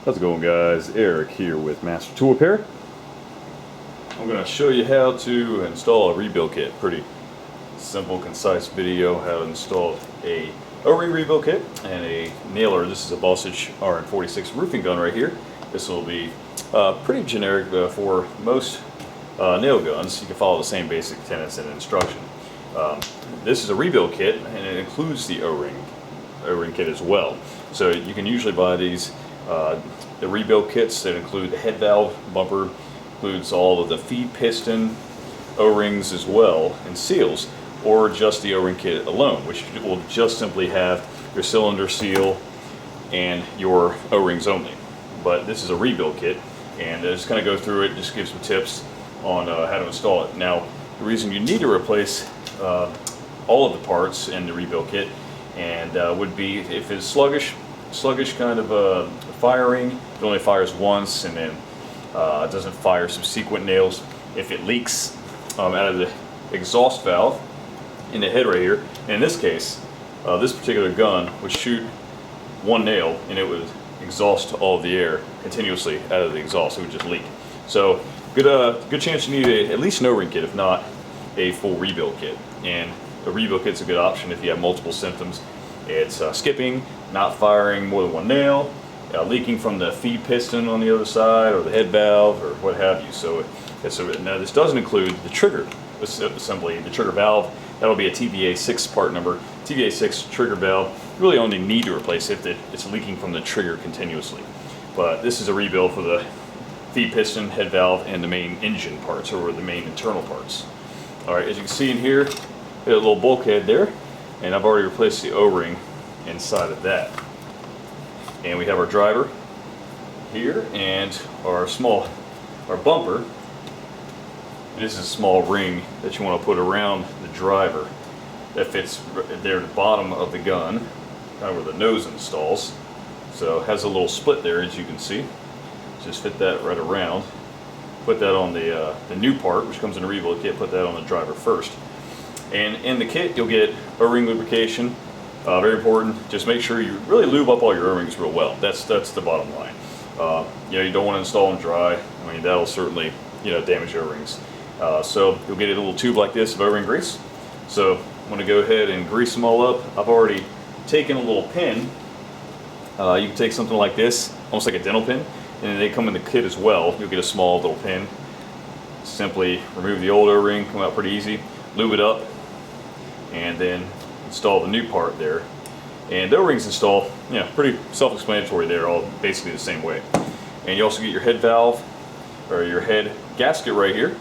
How's it going, guys? Eric here with Master Tool Repair. I'm going to show you how to install a rebuild kit. Pretty simple, concise video how to install a O-ring rebuild kit and a nailer. This is a Bossage RN46 roofing gun right here. This will be pretty generic for most nail guns. You can follow the same basic tenets and instruction. This is a rebuild kit, and it includes the O-ring kit as well. So you can usually buy these the rebuild kits that include the head valve, bumper, includes all of the feed piston, O-rings as well, and seals, or just the O-ring kit alone, which will just simply have your cylinder seal and your O-rings only. But this is a rebuild kit, and I just kind of go through it, just give some tips on how to install it. Now, the reason you need to replace all of the parts in the rebuild kit and would be if it's sluggish kind of firing. It only fires once, and then it doesn't fire subsequent nails. If it leaks out of the exhaust valve in the head right here, and in this case, this particular gun would shoot one nail and it would exhaust all of the air continuously out of the exhaust. It would just leak. So good chance you need at least an O-ring kit, if not a full rebuild kit. And a rebuild kit's a good option if you have multiple symptoms. It's skipping, not firing more than one nail, leaking from the feed piston on the other side, or the head valve, or what have you. So now this doesn't include the trigger assembly, the trigger valve. That'll be a TVA6 part number. TVA6 trigger valve, you really only need to replace it if it's leaking from the trigger continuously. But this is a rebuild for the feed piston, head valve, and the main engine parts, or the main internal parts. Alright, as you can see in here, we have a little bulkhead there, and I've already replaced the O-ring inside of that. And we have our driver here, and our bumper. This is a small ring that you want to put around the driver that fits there at the bottom of the gun, kind of where the nose installs. So it has a little split there, as you can see. Just fit that right around. Put that on the new part, which comes in the rebuild kit. Put that on the driver first. And in the kit, you'll get O-ring lubrication. Very important. Just make sure you really lube up all your O-rings real well. That's the bottom line. You don't want to install them dry. I mean, that'll certainly damage O-rings. So you'll get a little tube like this of O-ring grease. So I'm going to go ahead and grease them all up. I've already taken a little pin. You can take something like this, almost like a dental pin, and they come in the kit as well. You'll get a small little pin. Simply remove the old O-ring, come out pretty easy. Lube it up, and then install the new part there. And the O-rings install, pretty self-explanatory. They're all basically the same way. And you also get your head valve, or your head gasket right here.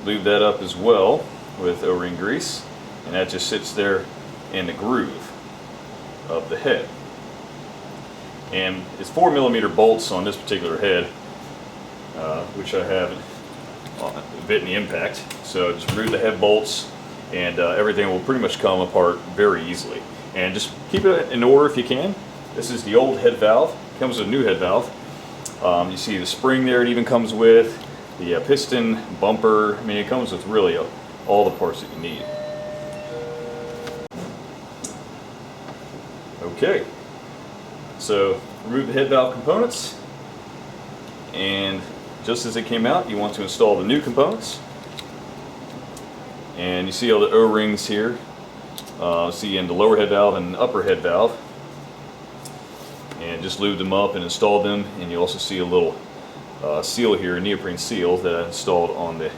Lube that up as well with O-ring grease, and that just sits there in the groove of the head. And it's 4mm bolts on this particular head, which I haven't bit in the impact. So just remove the head bolts, and everything will pretty much come apart very easily. And just keep it in order if you can. This is the old head valve. It comes with a new head valve. You see the spring there. It even comes with the piston, bumper. I mean, it comes with really all the parts that you need. Okay. So remove the head valve components, and just as it came out, you want to install the new components. And you see all the O-rings here. See in the lower head valve and upper head valve. And just lube them up and install them. And you also see a little seal here, a neoprene seal that I installed on the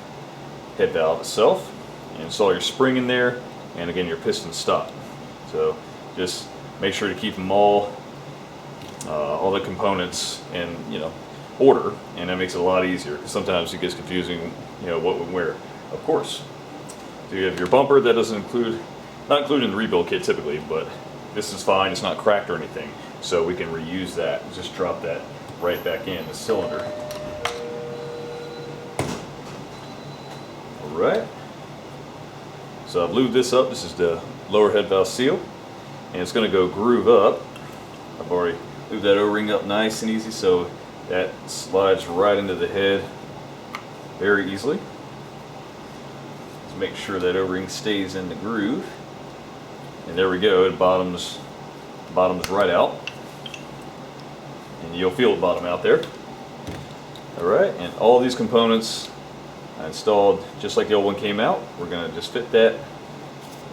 head valve itself. And install your spring in there, and again your piston stop. So just make sure to keep them all the components in order, and that makes it a lot easier, because sometimes it gets confusing what and where. Of course, so you have your bumper. That doesn't not included in the rebuild kit typically, but this is fine. It's not cracked or anything, so we can reuse that. Just drop that right back in the cylinder. Alright, so I've lubed this up. This is the lower head valve seal, and it's going to go groove up. I've already lubed that O-ring up nice and easy, so that slides right into the head very easily. Just make sure that O-ring stays in the groove. And there we go, it bottoms right out. and you'll feel it bottom out there. Alright, and all these components I installed just like the old one came out. We're going to just fit that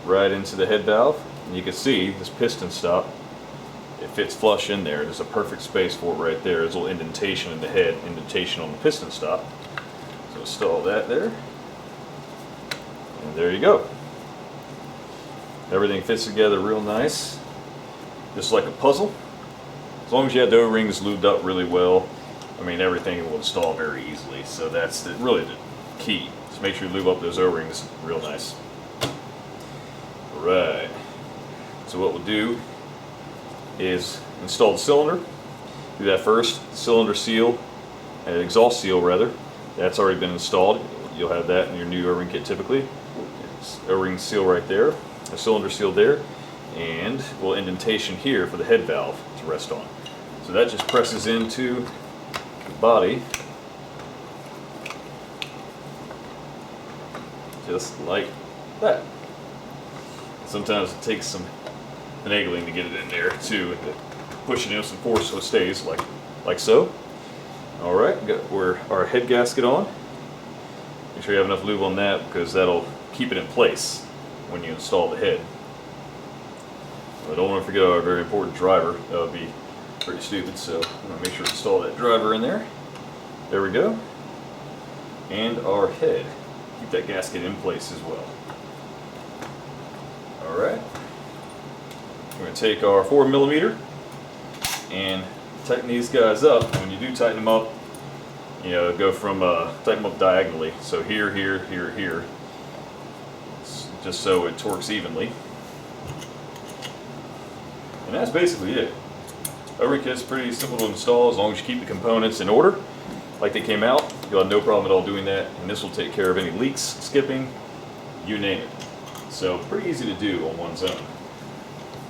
right into the head valve, and you can see this piston stop, it fits flush in there. There's a perfect space for it right there. There's a little indentation in the head, indentation on the piston stop. So install that there, and there you go. Everything fits together real nice, just like a puzzle. As long as you have the O-rings lubed up really well, I mean, everything will install very easily. So that's really the key. Just make sure you lube up those O-rings real nice. Alright, so what we'll do is install the cylinder. Do that first. Cylinder seal, exhaust seal rather, that's already been installed. You'll have that in your new O-ring kit typically. It's O-ring seal right there, a cylinder seal there, and a little indentation here for the head valve to rest on. So that just presses into the body, just like that. Sometimes it takes some finagling to get it in there too, and to push it in with some force so it stays like so. Alright, got our head gasket on. Make sure you have enough lube on that because that'll keep it in place when you install the head. I don't want to forget our very important driver. That would be pretty stupid, so I'm going to make sure to install that driver in there. There we go. And our head. Keep that gasket in place as well. Alright. We're going to take our 4mm and tighten these guys up. When you do tighten them up, you know, go from tighten them up diagonally. So here, here, here, here. Just so it torques evenly. And that's basically it. O-ring kit's pretty simple to install as long as you keep the components in order like they came out. You'll have no problem at all doing that, and this will take care of any leaks, skipping, you name it. So pretty easy to do on one's own.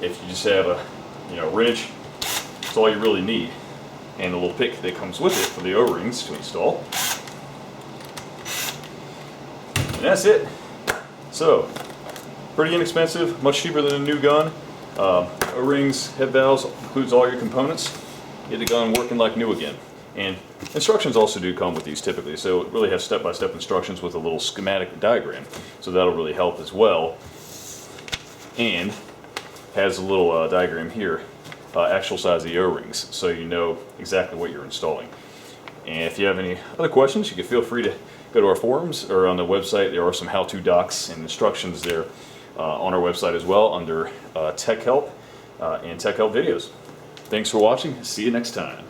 If you just have a wrench, that's all you really need, and a little pick that comes with it for the O-rings to install. And that's it. So pretty inexpensive, much cheaper than a new gun. O-rings, head valves, includes all your components. Get the gun working like new again. And instructions also do come with these typically, so it really has step-by-step instructions with a little schematic diagram. So that'll really help as well. And has a little diagram here, actual size of the O-rings, so you know exactly what you're installing. And if you have any other questions, you can feel free to go to our forums or on the website. There are some how-to docs and instructions there on our website as well under Tech Help and Tech Help videos. Thanks for watching. See you next time.